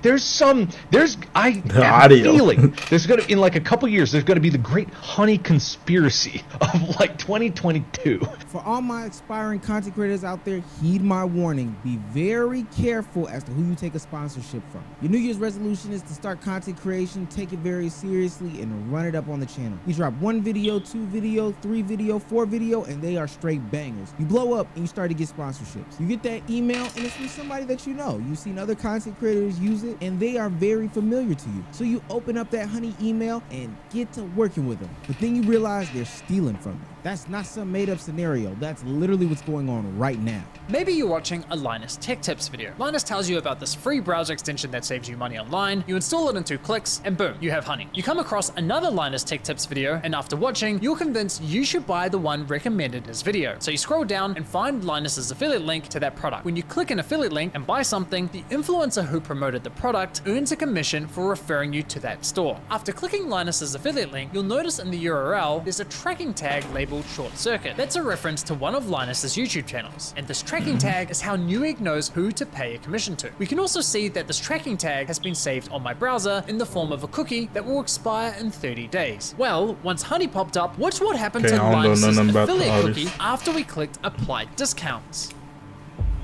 I have a feeling there's gonna, in like a couple years, there's gonna be the great honey conspiracy of like 2022. For all my aspiring content creators out there, heed my warning. Be very careful as to who you take a sponsorship from. Your New Year's resolution is to start content creation, take it very seriously, and run it up on the channel. You drop 1 video, 2 video, 3 video, 4 video, and they are straight bangers. You blow up and you start to get sponsorships. You get that email and it's from somebody that you know. You've seen other content creators use it and they are very familiar to you. So you open up that honey email and get to working with them. But then you realize they're stealing from you. That's not some made up scenario. That's literally what's going on right now. Maybe you're watching a Linus Tech Tips video. Linus tells you about this free browser extension that saves you money online. You install it in 2 clicks and boom, you have honey. You come across another Linus Tech Tips video and after watching, you're convinced you should buy the one recommended in his video. So you scroll down and find Linus's affiliate link to that product. When you click an affiliate link and buy something, the influencer who promoted the product earns a commission for referring you to that store. After clicking Linus's affiliate link, you'll notice in the URL, there's a tracking tag labeled Short Circuit. That's a reference to one of Linus's YouTube channels. And this tracking tag is how Newegg knows who to pay a commission to. We can also see that this tracking tag has been saved on my browser in the form of a cookie that will expire in 30 days. Well, once honey popped up, watch what happened to Linus's affiliate cookie after we clicked apply discounts.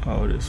You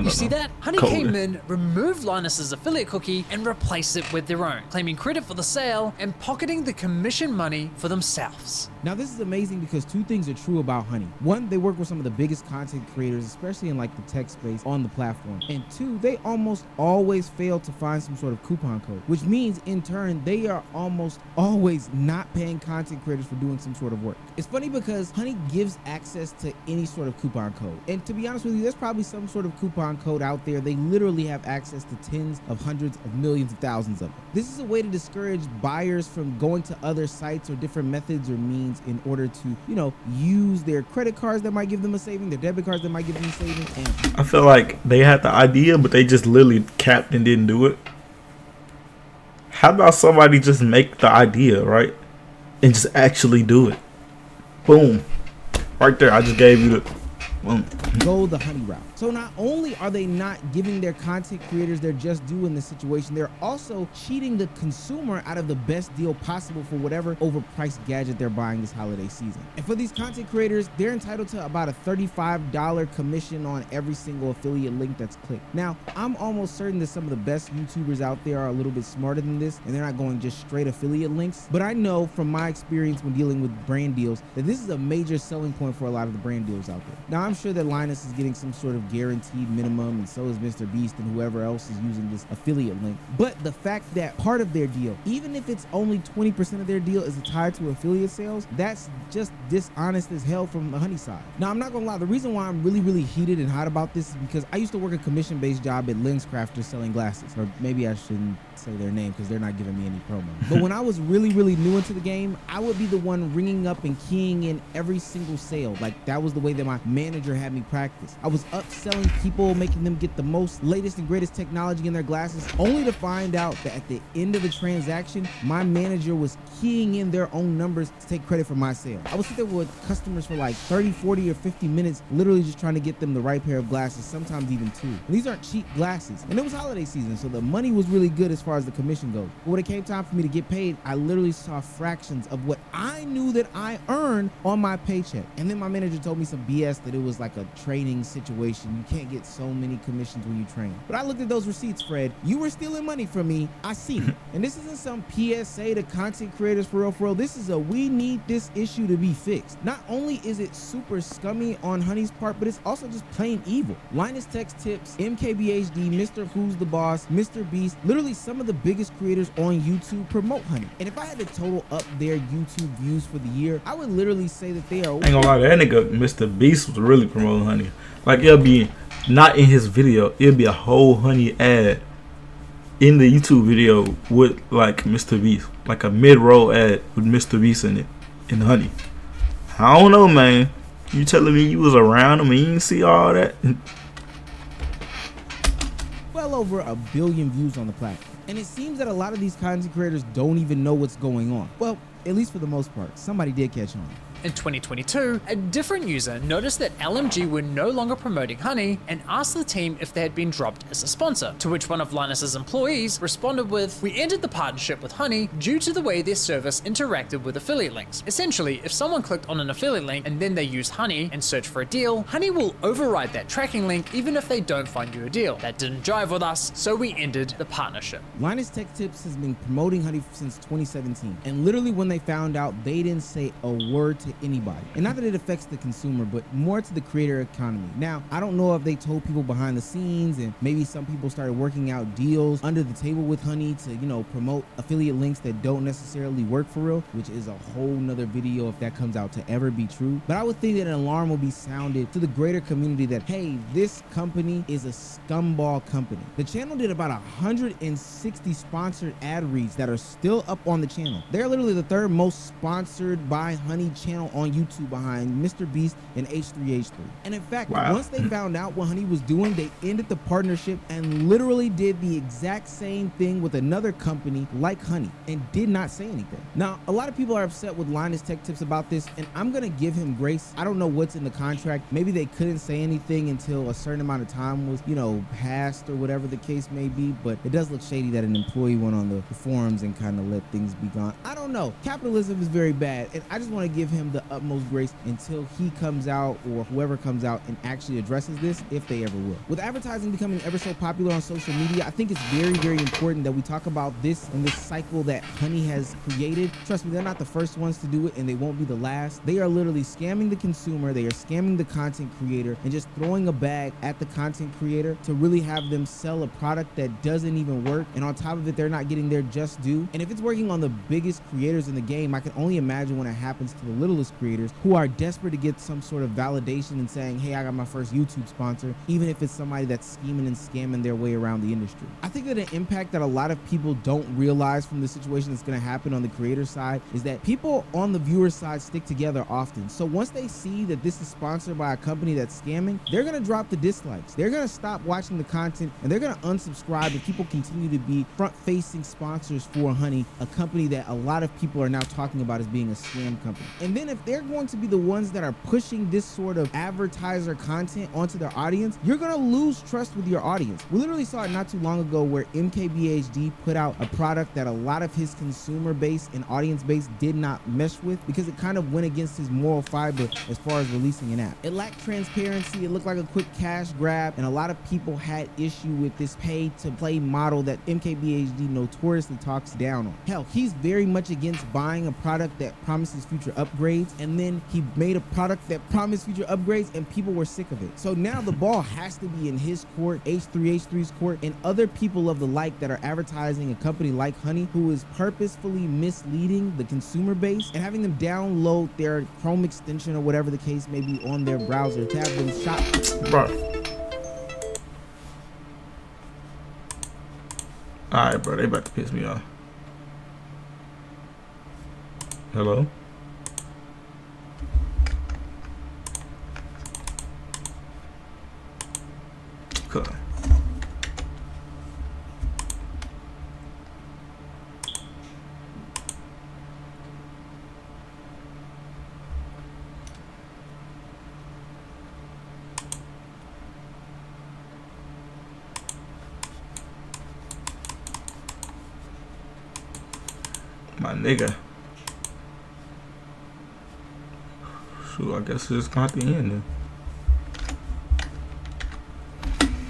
see that? Honey came in, removed Linus's affiliate cookie, and replaced it with their own, claiming credit for the sale and pocketing the commission money for themselves. Now this is amazing because 2 things are true about Honey. 1, they work with some of the biggest content creators, especially in like the tech space on the platform. And 2, they almost always fail to find some sort of coupon code, which means in turn, they are almost always not paying content creators for doing some sort of work. It's funny because Honey gives access to any sort of coupon code. And to be honest with you, there's probably some sort of coupon code out there. They literally have access to tens of hundreds of millions of thousands of them. This is a way to discourage buyers from going to other sites or different methods or means in order to, you know, use their credit cards that might give them a saving, their debit cards that might give them a saving. And I feel like they had the idea, but they just literally capped and didn't do it. How about somebody just make the idea, right? And just actually do it. Boom. Right there. I just gave you the boom. Go the Honey route. So not only are they not giving their content creators their just due in this situation, they're also cheating the consumer out of the best deal possible for whatever overpriced gadget they're buying this holiday season. And for these content creators, they're entitled to about a $35 commission on every single affiliate link that's clicked. Now, I'm almost certain that some of the best YouTubers out there are a little bit smarter than this, and they're not going just straight affiliate links. But I know from my experience when dealing with brand deals that this is a major selling point for a lot of the brand deals out there. Now, I'm sure that Linus is getting some sort of guaranteed minimum, and so is Mr. Beast and whoever else is using this affiliate link. But the fact that part of their deal, even if it's only 20% of their deal, is tied to affiliate sales, that's just dishonest as hell from the Honey side. Now, I'm not gonna lie, the reason why I'm really heated and hot about this is because I used to work a commission-based job at LensCrafters selling glasses, or maybe I shouldn't say their name because they're not giving me any promo. But when I was really new into the game, I would be the one ringing up and keying in every single sale. Like, that was the way that my manager had me practice. I was upselling people, making them get the most latest and greatest technology in their glasses, only to find out that at the end of the transaction, my manager was keying in their own numbers to take credit for my sale. I would sit there with customers for like 30, 40, or 50 minutes, literally just trying to get them the right pair of glasses, sometimes even 2. And these aren't cheap glasses. And it was holiday season, so the money was really good as far as the commission goes. But when it came time for me to get paid, I literally saw fractions of what I knew that I earned on my paycheck. And then my manager told me some BS that it was like a training situation. You can't get so many commissions when you train. But I looked at those receipts, Fred. You were stealing money from me. I see it. And this isn't some PSA to content creators for real. This is a we need this issue to be fixed. Not only is it super scummy on Honey's part, but it's also just plain evil. Linus Tech Tips, MKBHD, Mr. Who's the Boss, Mr. Beast, literally some of the biggest creators on YouTube promote Honey. And if I had to total up their YouTube views for the year, I would literally say that they are... Ain't gonna lie, that nigga Mr. Beast was really promoting Honey. Like, it'll be not in his video, it'll be a whole Honey ad in the YouTube video with like Mr. Beast, like a mid-roll ad with Mr. Beast in it, in Honey. I don't know, man. You telling me you was around him and you didn't see all that? Well over 1 billion views on the platform. And it seems that a lot of these content creators don't even know what's going on. Well, at least for the most part, somebody did catch on. In 2022, a different user noticed that LMG were no longer promoting Honey and asked the team if they had been dropped as a sponsor, to which one of Linus's employees responded with, "We ended the partnership with Honey due to the way their service interacted with affiliate links. Essentially, if someone clicked on an affiliate link and then they use Honey and search for a deal, Honey will override that tracking link even if they don't find you a deal. That didn't jive with us, so we ended the partnership." Linus Tech Tips has been promoting Honey since 2017, and literally when they found out, they didn't say a word to anybody. And not that it affects the consumer, but more to the creator economy. Now, I don't know if they told people behind the scenes, and maybe some people started working out deals under the table with Honey to, promote affiliate links that don't necessarily work for real, which is a whole nother video if that comes out to ever be true. But I would think that an alarm will be sounded to the greater community that, hey, this company is a scumball company. The channel did about 160 sponsored ad reads that are still up on the channel. They're literally the third most sponsored by Honey channel on YouTube behind Mr. Beast and H3H3. And in fact, once they found out what Honey was doing, they ended the partnership and literally did the exact same thing with another company like Honey and did not say anything. Now, a lot of people are upset with Linus Tech Tips about this, and I'm gonna give him grace. I don't know what's in the contract. Maybe they couldn't say anything until a certain amount of time was, passed or whatever the case may be, but it does look shady that an employee went on the forums and kind of let things be gone. I don't know. Capitalism is very bad, and I just want to give him the utmost grace until he comes out or whoever comes out and actually addresses this, if they ever will. With advertising becoming ever so popular on social media, I think it's very, very important that we talk about this and this cycle that Honey has created. Trust me, they're not the first ones to do it, and they won't be the last. They are literally scamming the consumer, they are scamming the content creator, and just throwing a bag at the content creator to really have them sell a product that doesn't even work. And on top of it, they're not getting their just due. And if it's working on the biggest creators in the game, I can only imagine when it happens to the littlest creators who are desperate to get some sort of validation and saying, hey, I got my first YouTube sponsor, even if it's somebody that's scheming and scamming their way around the industry. I think that an impact that a lot of people don't realize from the situation that's going to happen on the creator side is that people on the viewer side stick together often. So once they see that this is sponsored by a company that's scamming, they're going to drop the dislikes. They're going to stop watching the content, and they're going to unsubscribe if people continue to be front-facing sponsors for Honey, a company that a lot of people are now talking about as being a scam company. And then if they're going to be the ones that are pushing this sort of advertiser content onto their audience, you're going to lose trust with your audience. We literally saw it not too long ago where MKBHD put out a product that a lot of his consumer base and audience base did not mesh with because it kind of went against his moral fiber as far as releasing an app. It lacked transparency, it looked like a quick cash grab, and a lot of people had issue with this pay-to-play model that MKBHD notoriously talks down on. Hell, he's very much against buying a product that promises future upgrades, and then he made a product that promised future upgrades and people were sick of it. So now the ball has to be in his court, H3H3's court, and other people of the like that are advertising a company like Honey who is purposefully misleading the consumer base and having them download their Chrome extension or whatever the case may be on their browser to have them shop. Bro. Alright, bro, they about to piss me off. Hello? Cool. My nigga. Shoot, I guess it's gonna have to end then.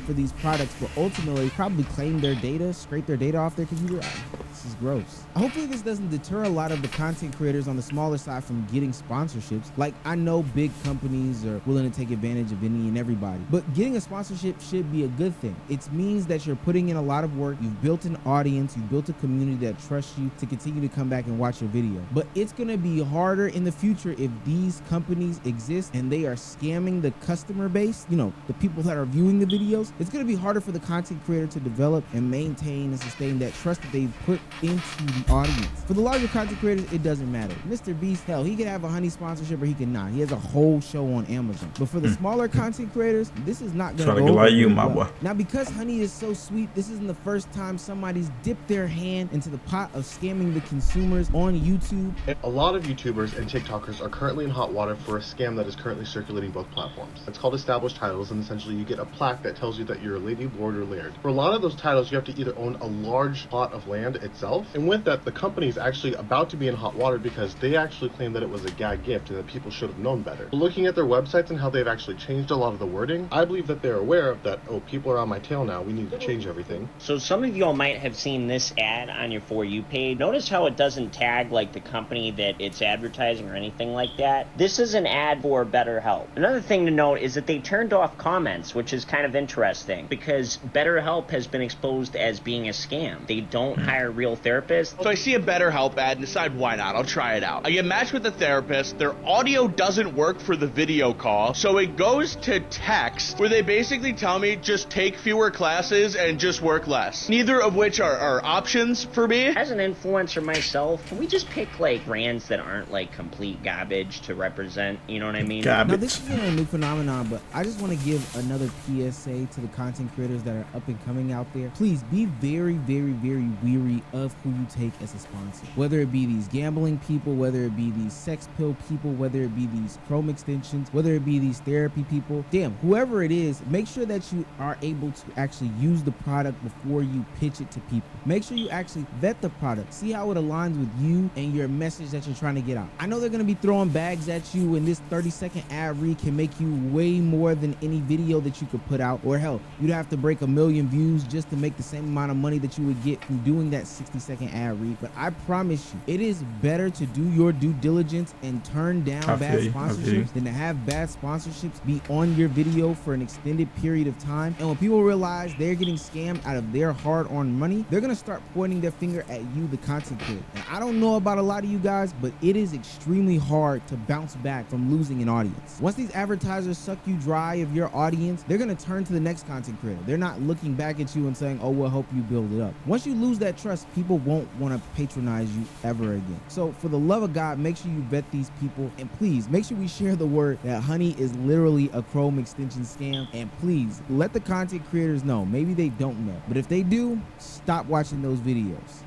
For these products, but ultimately probably claim their data, scrape their data off their computer. This is gross. Hopefully this doesn't deter a lot of the content creators on the smaller side from getting sponsorships. Like, I know big companies are willing to take advantage of any and everybody, but getting a sponsorship should be a good thing. It means that you're putting in a lot of work, you've built an audience, you've built a community that trusts you to continue to come back and watch your video. But it's gonna be harder in the future if these companies exist and they are scamming the customer base, the people that are viewing the videos. It's gonna be harder for the content creator to develop and maintain and sustain that trust that they've put into the audience. For the larger content creators, it doesn't matter. Mr. Beast, hell, he could have a honey sponsorship or he could not. He has a whole show on Amazon. But for the smaller content creators, this is not going to go over like you, very my well. boy. Now, because honey is so sweet, this isn't the first time somebody's dipped their hand into the pot of scamming the consumers on YouTube. A lot of YouTubers and TikTokers are currently in hot water for a scam that is currently circulating both platforms. It's called established titles, and essentially you get a plaque that tells you that you're a lady, lord, or laird. For a lot of those titles, you have to either own a large plot of land itself, and with that, the company is actually about to be in hot water because they actually claim that it was a gag gift and that people should have known better. Looking at their websites and how they've actually changed a lot of the wording, I believe that they're aware of that, oh, people are on my tail now, we need to change everything. So some of y'all might have seen this ad on your For You page. Notice how it doesn't tag like the company that it's advertising or anything like that. This is an ad for BetterHelp. Another thing to note is that they turned off comments, which is kind of interesting because BetterHelp has been exposed as being a scam. They don't hire real therapists. So I see a BetterHelp ad and decide why not. I'll try it out. I get matched with a therapist. Their audio doesn't work for the video call, so it goes to text where they basically tell me just take fewer classes and just work less. Neither of which are options for me. As an influencer myself, can we just pick like brands that aren't like complete garbage to represent, you know what I mean? Now, Garbage. this isn't a new phenomenon, but I just want to give another PSA to the content creators that are up and coming out there. Please be very, very, very weary of who you take as a sponsor. Whether it be these gambling people, whether it be these sex pill people, whether it be these Chrome extensions, whether it be these therapy people. Damn, whoever it is, make sure that you are able to actually use the product before you pitch it to people. Make sure you actually vet the product. See how it aligns with you and your message that you're trying to get out. I know they're going to be throwing bags at you, and this 30-second ad read can make you way more than any video that you could put out. Or hell, you'd have to break 1 million views just to make the same amount of money that you would get from doing that 60-second ad read. But I promise you, it is better to do your due diligence and turn down bad sponsorships than to have bad sponsorships be on your video for an extended period of time. And when people realize they're getting scammed out of their hard-earned money, they're going to start pointing their finger at you, the content creator. And I don't know about a lot of you guys, but it is extremely hard to bounce back from losing an audience. Once these advertisers suck you dry of your audience, they're going to turn to the next content creator. They're not looking back at you and saying, oh, we'll help you build it up. Once you lose that trust, people won't want to patronize you ever again. So for the love of God, make sure you vet these people, and please make sure we share the word that honey is literally a Chrome extension scam. And please let the content creators know. Maybe they don't know, but if they do, stop watching those videos.